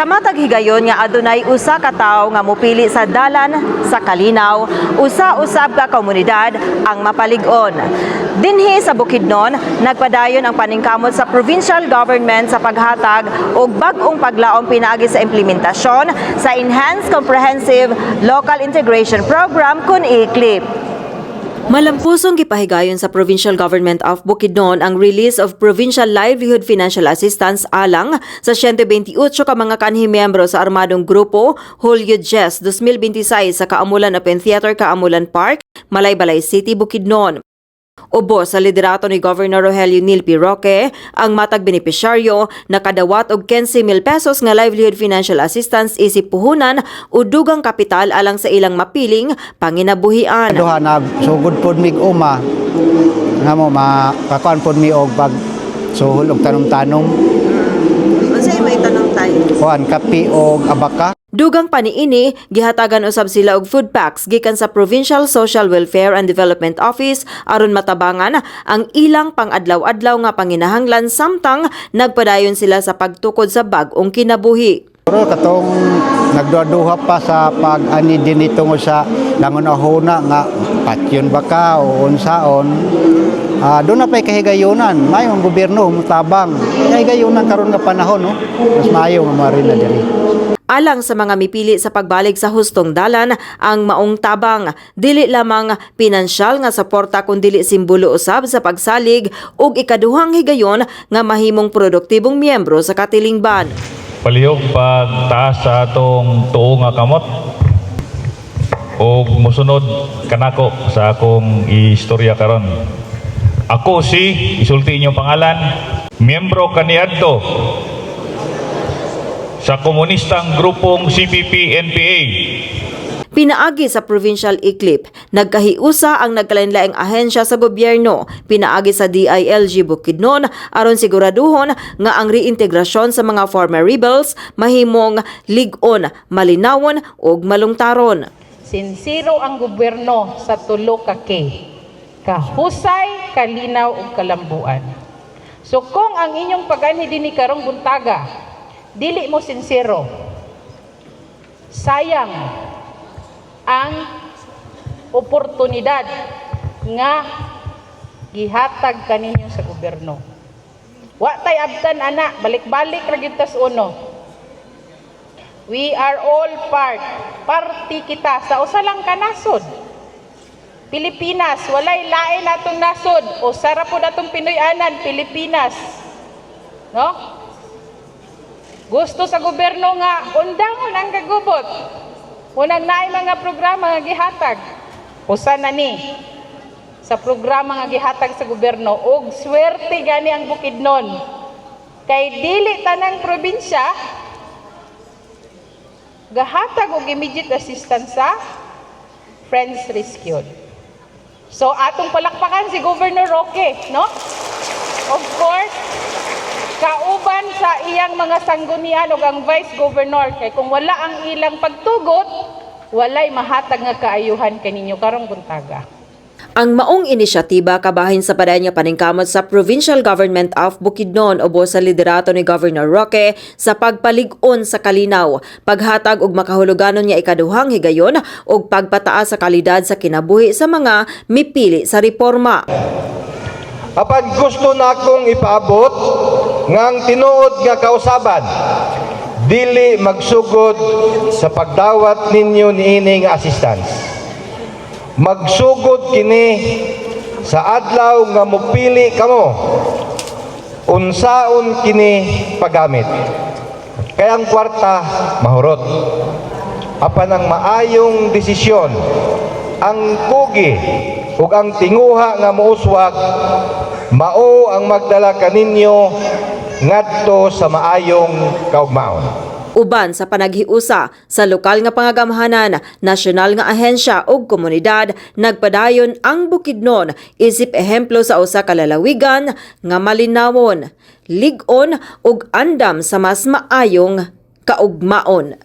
Sa matag higayon nga adunay usa ka tawo nga mopili sa dalan sa Kalinaw, usa-usab ka komunidad ang mapalig-on. Dinhi sa Bukidnon, nagpadayon ang paningkamot sa provincial government sa paghatag og bag-ong paglaom pinaagi sa implementasyon sa Enhanced Comprehensive Local Integration Program kun ICLIP. Malampusong gipahigayon sa Provincial Government of Bukidnon ang release of Provincial Livelihood Financial Assistance alang sa 128 ka mga kanhi miyembro sa armadong grupo Hulyo Jess 2026 sa Kaamulan Open Theater, Kaamulan Park, Malaybalay City, Bukidnon. Ubos sa liderato ni Governor Rogelio Nil P. Roque, ang matag benepisyaryo nakadawat og 15,000 pesos nga livelihood financial assistance isip puhunan o dugang kapital alang sa ilang mapiling panginabuhian. Duha na sugod pod mig uma nga mo makakuan pod mi og pag suhol og tanom-tanom. Unsay may tanom tayo? Kuan kapi og abaka. Dugang paniini, gihatagan usab sila og food packs gikan sa Provincial Social Welfare and Development Office aron matabangan ang ilang pang-adlaw-adlaw nga panginahanglan samtang nagpadayon sila sa pagtukod sa bag-ong kinabuhi. Pero katong nagduha-duha pa sa pag-ani din itong sa langon-ahona nga patyon baka o unsaon. Doon na pa'y kahigayunan. Mayong gobyerno mutabang. Kahigayunan karon nga panahon, no? Mas maayo nga marina diri. Alang sa mga mipili sa pagbalik sa hustong dalan, ang maong tabang dili lamang pinansyal nga suporta kun dili simbolo usab sa pagsalig ug ikaduhang higayon nga mahimong produktibong miyembro sa katilingban. Palihog pagtaas sa atong tuo nga kamot ug mosunod kanako sa akong istorya karon. Ako si isulti inyong pangalan, miyembro kaniadto sa komunistang grupong CPP-NPA. Pinaagi sa Provincial ICLIP, nagkahiusa ang nagkalain-laing ahensya sa gobyerno, pinaagi sa DILG Bukidnon aron siguraduhon nga ang reintegrasyon sa mga former rebels mahimong lig-on, malinawon ug malungtaron. Sinsiro ang gobyerno sa tulo ka K: kahusay, kalinaw ug kalambuan. So kung ang inyong pag-anhi dinhi karong buntaga dili mo sincero, sayang ang oportunidad nga gihatag kaninyo sa gobyerno. Wa tay abtan ana, balik-balik ra gyud tas uno. We are all party kita sa usa lang ka nasod. Pilipinas, walay lain atong nasod. Usa ra pud atong Pinoy-anan, Pilipinas. No? Gusto sa gobyerno nga undangon ang kagubot. Unang naay mga programa nga gihatag. Usa na ni sa programa nga gihatag sa gobyerno ug swerte gani ang Bukidnon. Kay dili tanang probinsya gahatag og immediate assistance sa Friends Rescued. So atong palakpakan si Governor Roque, no? Of course, kauban sa iyang mga sanggunian ug ang Vice Governor kay kung wala ang ilang pagtugot, walay mahatag nga kaayuhan kaninyo karong buntaga. Ang maong inisyatiba kabahin sa padayon nga paningkamot sa Provincial Government of Bukidnon ubos sa liderato ni Governor Roque sa pagpalig-on sa Kalinaw, paghatag og makahuluganon nga ikaduhang higayon ug pagpataas sa kalidad sa kinabuhi sa mga mipili sa reforma. Apan gusto na akong ipaabot ngang tinuod nga kausaban, dili magsugod sa pagdawat ninyo niining assistance. Magsugod kini sa adlaw nga mopili kamo, unsaon kini paggamit. Kaya ang kwarta mahurot. Apan ang maayong desisyon, ang kugi ug ang tinguha nga muuswag, mao ang magdala kaninyo ngadto sa maayong kaugmaon. Uban sa panaghiusa sa lokal nga pangagamhanan, nasyonal nga ahensya ug komunidad, nagpadayon ang Bukidnon isip ehemplo sa usa ka lalawigan nga malinawon, lig-on ug andam sa mas maayong kaugmaon.